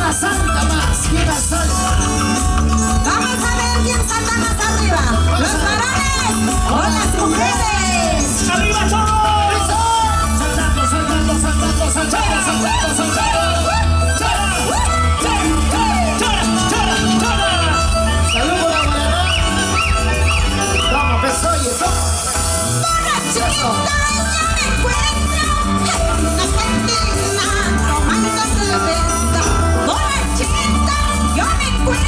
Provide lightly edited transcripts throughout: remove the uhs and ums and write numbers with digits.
más salta más? ¿Quién más salta? Vamos a ver quién salta más arriba. ¿Los varones o las mujeres? ¡Arriba todos! ¡Eso! Saltando, saltando, saltando, saltando, saltando, saltando. Saludos a la guarda. Toma, pues oye, toma. Borrachita, yo me encuentro en una cantina tomando cerveza. Borrachita, yo me encuentro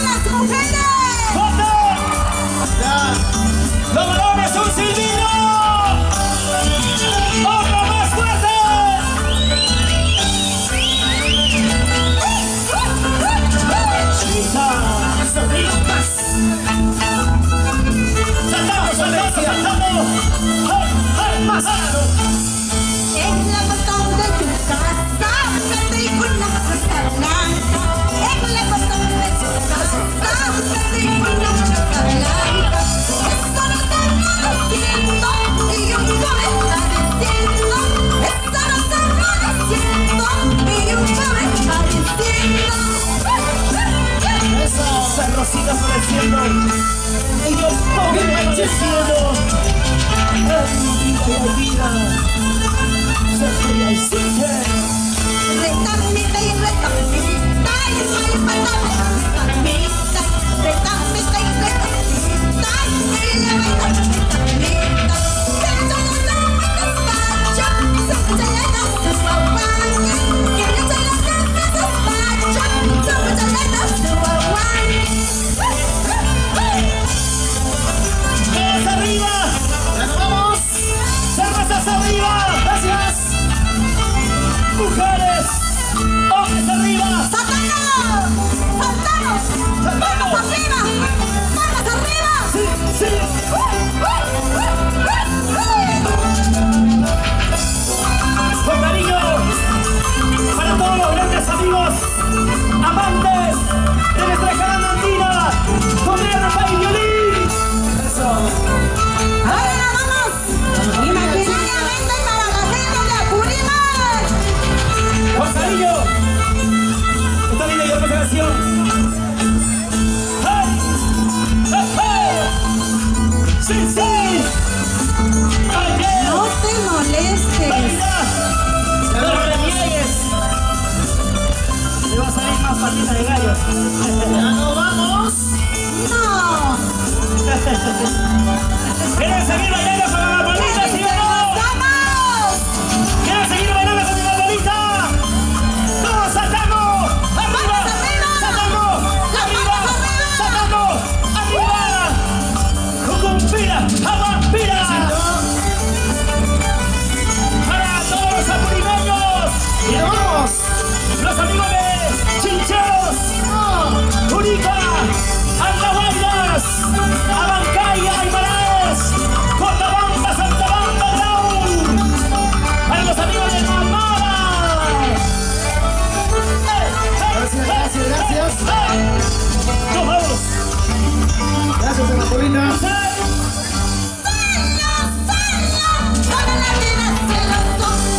las mujeres! ¡Fuerte! Ya. ¡Los varones, un silbido! ¡Otro más fuerte! ¡Chita! ¡Saltamos, saltamos, saltamos! ¡Ay, más! En la botón de tu casa, me digo una cosa blanca. En la botón de tu casa, me digo una cosa blanca. Esto no te lo diciendo, y yo no me está diciendo. Esto no te lo diciendo, y yo no me está diciendo. Eso. San Rosita floreciendo y yo pobre amaneciendo. Ay, vida, se fría y sigue. Retamita y retamita, y soy retamita. Retamita y retamita, y le voy a retamita. Que yo no me despacho, somos ya las guaguanas. Que yo no me despacho, somos ya las guaguanas. ¡Todos arriba! Ya nos vamos. ¡Cervezas arriba! Gracias. ¡Mujeres! ¡Hombres arriba! ¡Saltamos! ¡Saltamos! ¡Vamos arriba! ¡Vamos arriba! ¡Sí, sí! Con cariño para todos los grandes amigos, amantes de nuestra jarana andina, con arpa y violín. Eso. ¡Ahora vamos! Imaginariamente para la gente de Apurímac. Con cariño, esta linda y hermosa canción. ¡Hey! ¡Hey, hey! ¡Sí, sí! ¡Oye! No te molestes. ¡Baila! ¡No reniegues! Le va a salir más patita de gallo. Ya nos vamos. No. ¿Quieren seguir bailando con la balbolita, sí o no? ¡Vamos! ¿Quieren seguir bailando con mi balbolita? ¡Todos saltamos! ¡Arriba! ¡Saltamos! ¡Arriba! ¡Saltamos! ¡Arriba! ¡Cucumpira! ¡Avampira! ¡Para todos los apurimeños! Y nos vamos. ¡Los amigos de Chincheros! ¡Urica! ¡Andahuaylas! ¡Abancaya! ¡Aymaraes! ¡Cochabamba! ¡Santabamba! ¡Grau! ¡Para los amigos de Mamara! Gracias, gracias, gracias. ¡Nos vamos! Gracias, Anapolina. Para la vida celoso. Para la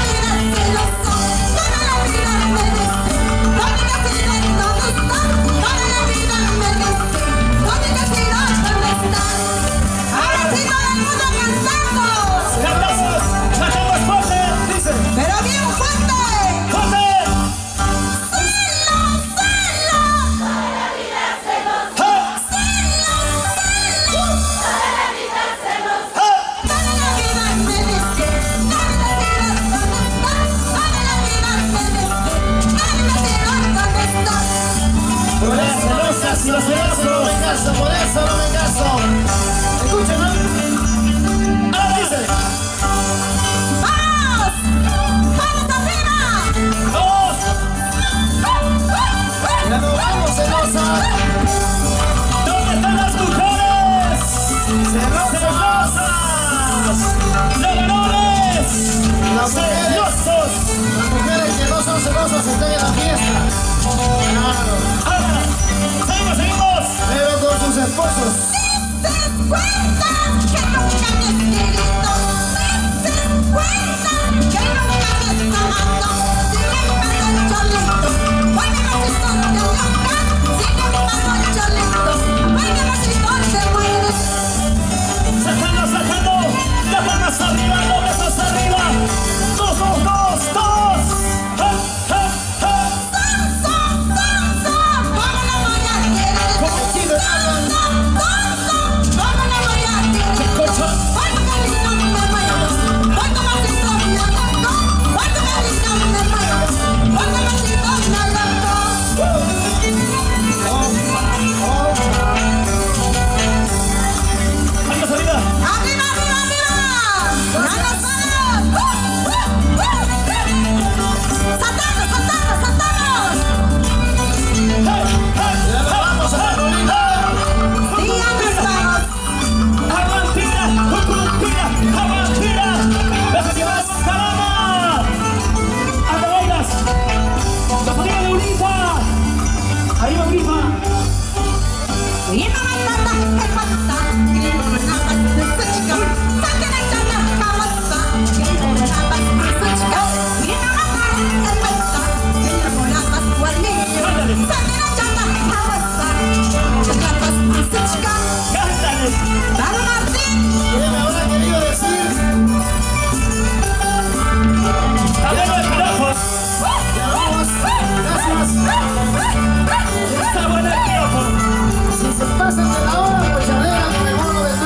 vida celoso. Para la vida merece. Donde castigar todo está. Para la vida merece. Donde castigar todo está. Ahora sí todo el mundo cantando. ¡Cantamos! ¡Cantamos fuerte! Dice. Pero bien fuerte. ¡Fuerte! Por eso no me caso, por eso no me caso, por eso no me caso. Escuchen, ¿no? ¡Ahora dice! ¡Dos! Ya nos vamos, celosa. ¿Dónde están las mujeres? Celosas. ¡Celosas! ¡Leonones! Las mujeres. ¡Celosos! Las mujeres que no son celosas están en la fiesta. Claro. ¡Ahora! ¡Seguimos, seguimos! Pero con sus esposos. ¡Sacando, sacando! ¡Las palmas arriba, los brazos arriba! ¡Dos, dos, dos, dos! ¡Ja, ja, ja! Laurita. Arriba, Grifa. Cántale. ¡Vamos, Martín! ¿Qué me habrá querido decir? Hablando de pirojos. Ya vamos. Gracias. Está bueno el pirojo. Si se pasan de la hora, pues ya dejan el bono de su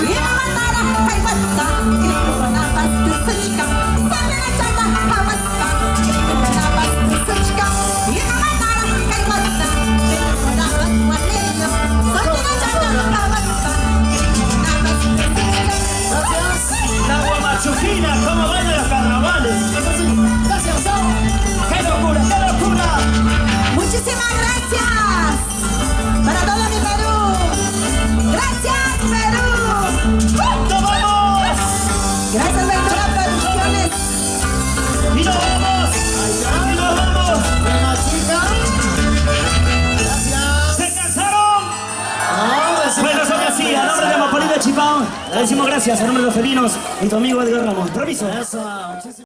gracias. La guamachujina, cómo bailan los carnavales. Eso sí. Gracias, chao. ¡Qué locura, qué locura! Muchísimas gracias para todo mi Perú. Gracias, Perú. ¡Nos vamos! Gracias, Ventura Producciones. ¡Y nos vamos! ¡Y nos vamos! Buena chica. Gracias. ¿Se cansaron? No, de Bueno, son así, a nombre de Amapolita Chipao, le decimos gracias a nombre de los felinos y tu amigo Edgar Ramos. Permiso. Eso, muchísimas